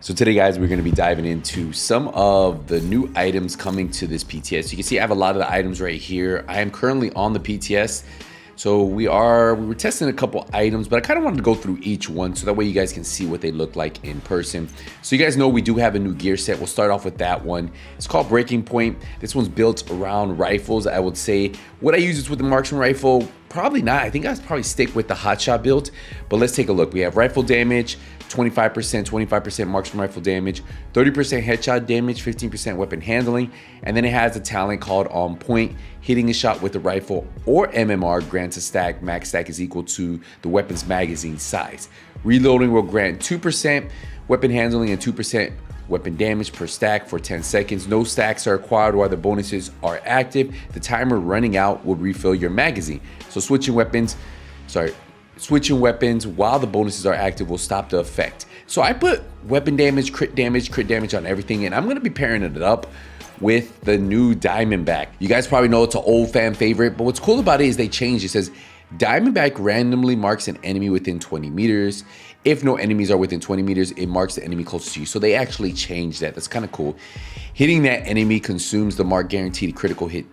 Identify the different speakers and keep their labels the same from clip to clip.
Speaker 1: So today, guys, we're going to be diving into some of the new items coming to this PTS. You can see I have a lot of the items right here. I am currently on the PTS. So we were testing a couple items, but I kind of wanted to go through each one so that way you guys can see what they look like in person. So you guys know we do have a new gear set. We'll start off with that one. It's called Breaking Point. This one's built around rifles. I would say, would I use this with the marksman rifle? Probably not. I think I'd probably stick with the hotshot build, but let's take a look. We have rifle damage, 25% marksman rifle damage, 30% headshot damage, 15% weapon handling, and then it has a talent called On Point. Hitting a shot with the rifle or MMR grants a stack. Max stack is equal to the weapon's magazine size. Reloading will grant 2% weapon handling and 2% weapon damage per stack for 10 seconds. No stacks are acquired while the bonuses are active. The timer running out will refill your magazine. So switching weapons while the bonuses are active will stop the effect. So I put weapon damage, crit damage on everything, and I'm gonna be pairing it up with the new Diamondback. You guys probably know it's an old fan favorite, but what's cool about it is they changed. It says Diamondback randomly marks an enemy within 20 meters. If no enemies are within 20 meters, it marks the enemy closest to you. So they actually changed that. That's kind of cool. Hitting that enemy consumes the mark guaranteed critical hit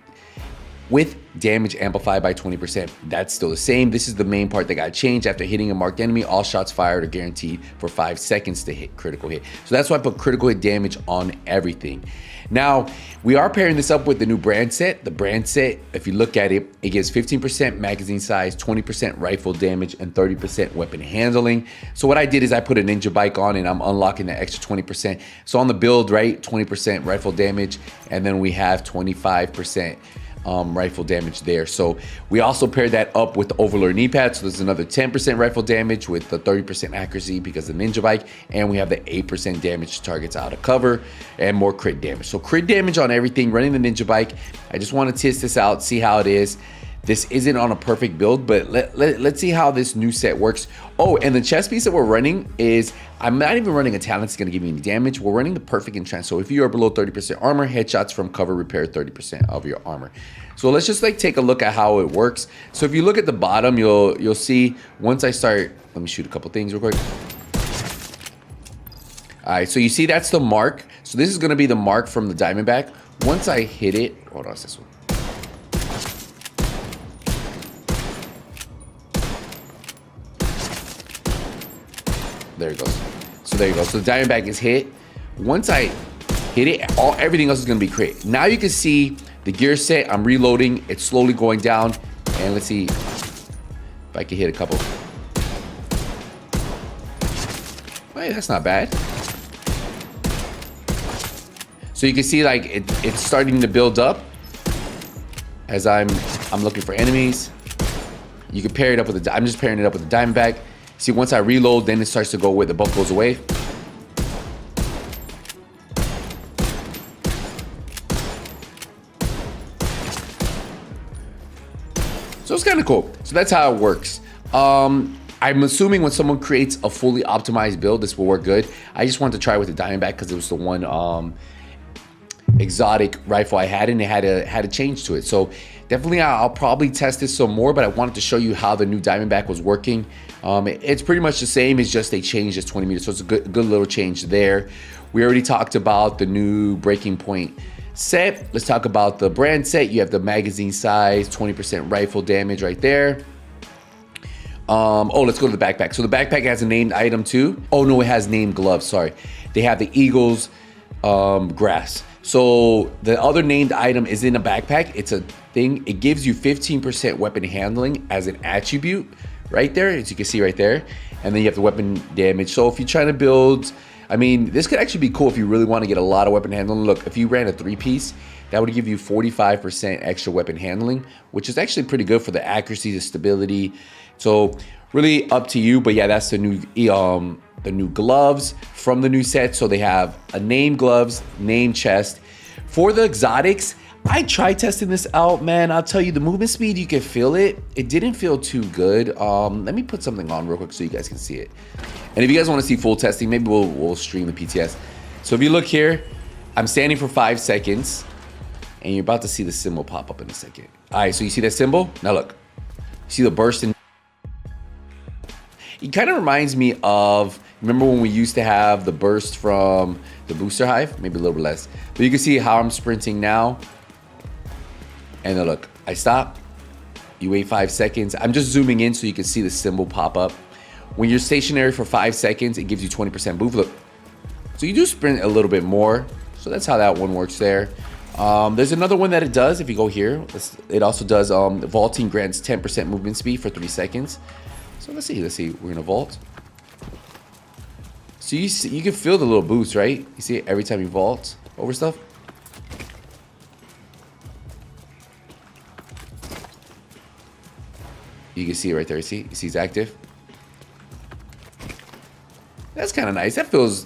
Speaker 1: with damage amplified by 20%. That's still the same. This is the main part that got changed. After hitting a marked enemy, all shots fired are guaranteed for 5 seconds to hit critical hit. So that's why I put critical hit damage on everything. Now, we are pairing this up with the new brand set. The brand set, if you look at it, it gives 15% magazine size, 20% rifle damage, and 30% weapon handling. So what I did is I put a ninja bike on and I'm unlocking the extra 20%. So on the build, right, 20% rifle damage, and then we have 25% rifle damage there. So we also paired that up with the Overlord knee pad. So there's another 10% rifle damage with the 30% accuracy because of the ninja bike. And we have the 8% damage to targets out of cover and more crit damage. So crit damage on everything, running the ninja bike. I just want to test this out, see how it is. This isn't on a perfect build, but let's see how this new set works. Oh, and the chest piece that we're running is, I'm not even running a talent that's gonna give you any damage. We're running the perfect entrance. So if you are below 30% armor, headshots from cover repair 30% of your armor. So let's just take a look at how it works. So if you look at the bottom, you'll see once I start, let me shoot a couple things real quick. All right, so you see that's the mark. So this is gonna be the mark from the Diamondback. Once I hit it, hold on, it's this one. There it goes. So there you go. So the Diamondback is hit. Once I hit it, everything else is gonna be crit. Now you can see the gear set. I'm reloading. It's slowly going down. And let's see if I can hit a couple. Hey, that's not bad. So you can see like it's starting to build up as I'm looking for enemies. You can pair it up with I'm just pairing it up with the Diamondback. See, once I reload, then it starts to go away. The buff goes away. So it's kind of cool. So that's how it works. I'm assuming when someone creates a fully optimized build, this will work good. I just wanted to try with the Diamondback because it was the one exotic rifle I had, and it had a change to it. So definitely I'll probably test this some more, but I wanted to show you how the new Diamondback was working. It's pretty much the same, it's just they changed this 20 meters, so it's a good little change there. We already talked about the new Breaking Point set. Let's talk about the brand set. You have the magazine size, 20% rifle damage right there. Oh, let's go to the backpack. So the backpack has a named item too. Oh no, it has named gloves, sorry. They have the Eagles grass. So the other named item is in a backpack. It's a thing. It gives you 15% weapon handling as an attribute right there, as you can see right there. And then you have the weapon damage. So if you're trying to build, I mean, this could actually be cool if you really want to get a lot of weapon handling. Look, if you ran a 3-piece, that would give you 45% extra weapon handling, which is actually pretty good for the accuracy, the stability. So really up to you. But yeah, that's the new gloves from the new set. So they have a name gloves, name chest. For the exotics, I tried testing this out, man. I'll tell you, the movement speed, you can feel it. It didn't feel too good. Let me put something on real quick so you guys can see it. And if you guys want to see full testing, maybe we'll stream the PTS. So if you look here, I'm standing for 5 seconds, and you're about to see the symbol pop up in a second. All right, so you see that symbol? Now look, you see the burst in. He kind of reminds me of, remember when we used to have the burst from the booster hive? Maybe a little bit less. But you can see how I'm sprinting now. And then look, I stop. You wait 5 seconds. I'm just zooming in so you can see the symbol pop up. When you're stationary for 5 seconds, it gives you 20% move. Look, so you do sprint a little bit more. So that's how that one works there. There's another one that it does. If you go here, it also does vaulting grants 10% movement speed for 3 seconds. So let's see. We're gonna vault. So you can feel the little boost, right? You see it every time you vault over stuff. You can see it right there. You see it's active. That's kind of nice. That feels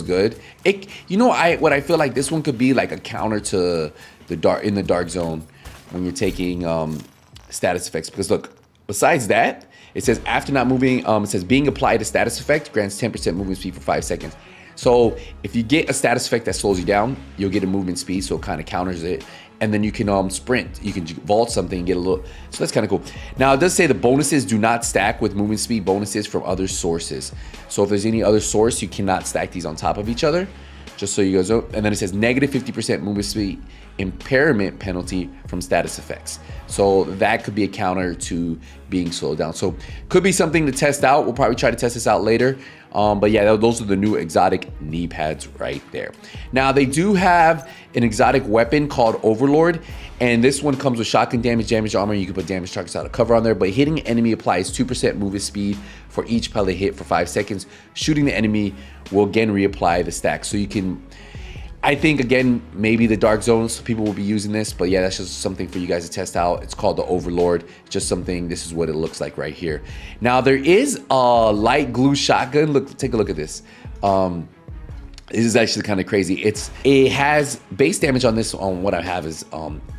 Speaker 1: good. What I feel like this one could be like a counter to the dark zone when you're taking status effects. Because look, besides that, it says after not moving, it says being applied to status effect grants 10% movement speed for 5 seconds. So if you get a status effect that slows you down, you'll get a movement speed, so it kind of counters it. And then you can sprint. You can vault something and get a little. So that's kind of cool. Now it does say the bonuses do not stack with movement speed bonuses from other sources. So if there's any other source, you cannot stack these on top of each other. Just so you guys know. And then it says negative 50% movement speed impairment penalty from status effects. So that could be a counter to being slowed down. So could be something to test out. We'll probably try to test this out later. But yeah, those are the new exotic knee pads right there. Now they do have an exotic weapon called Overlord, and this one comes with shotgun damage armor. You can put damage targets out of cover on there, but hitting an enemy applies 2% movement speed for each pellet hit for 5 seconds. Shooting the enemy will again reapply the stack. So you can, I think, again, maybe the dark zones, people will be using this, but yeah, that's just something for you guys to test out. It's called the Overlord. Just something, this is what it looks like right here. Now, there is a light glue shotgun. Look, take a look at this. This is actually kind of crazy. It has base damage on this, on what I have is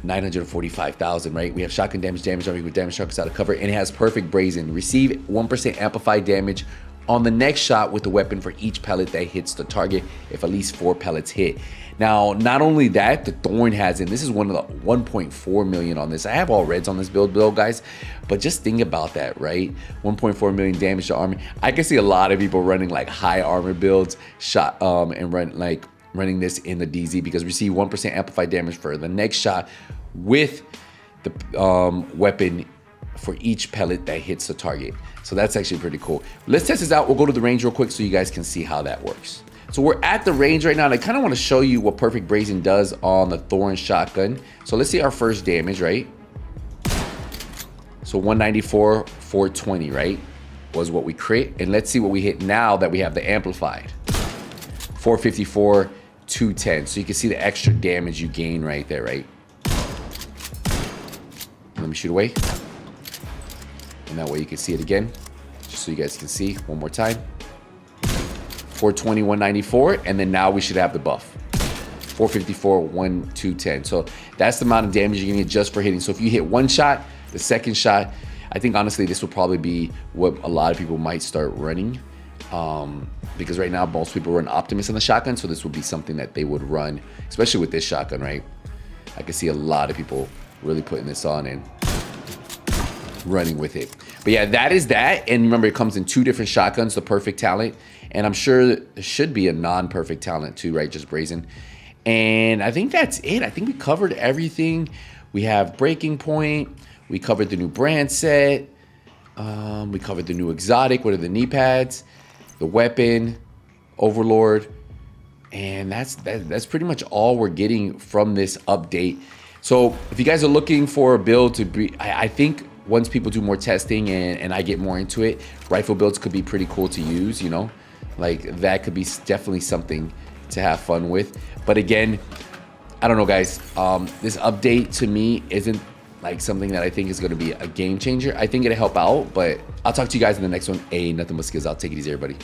Speaker 1: 945,000, right? We have shotgun damage armor with damage targets out of cover, and it has perfect brazen. Receive 1% amplified damage on the next shot with the weapon for each pellet that hits the target if at least 4 pellets hit. Now, not only that, the Thorn has it. This is one of the 1.4 million on this. I have all reds on this build, guys, but just think about that, right? 1.4 million damage to armor. I can see a lot of people running like high armor builds, and running this in the DZ because receive 1% amplified damage for the next shot with the weapon for each pellet that hits the target. So that's actually pretty cool. Let's test this out. We'll go to the range real quick so you guys can see how that works. So we're at the range right now, and I kind of want to show you what perfect brazen does on the Thorn shotgun. So let's see our first damage, right? So 194, 420, right? Was what we crit. And let's see what we hit now that we have the amplified. 454, 210. So you can see the extra damage you gain right there, right? Let me shoot away. And that way you can see it again, just so you guys can see one more time. 420, 194, and then now we should have the buff. 454, 210. So that's the amount of damage you're gonna get just for hitting. So if you hit one shot, the second shot, I think honestly this will probably be what a lot of people might start running. Because right now most people run Optimus in the shotgun, so this would be something that they would run, especially with this shotgun, right? I can see a lot of people really putting this on and running with it. But yeah, that is that. And remember, it comes in 2 different shotguns, the perfect talent, and I'm sure there should be a non-perfect talent too, right? Just brazen. And I think that's it. I think we covered everything. We have Breaking Point, we covered the new brand set, we covered the new exotic, what are the knee pads, the weapon, Overlord, and that's pretty much all we're getting from this update. So if you guys are looking for a build to be, I think once people do more testing and I get more into it, rifle builds could be pretty cool to use, you know? Like that could be definitely something to have fun with. But again, I don't know, guys. This update to me isn't like something that I think is gonna be a game changer. I think it'll help out, but I'll talk to you guys in the next one. Nothing but skills. I'll take it easy, everybody.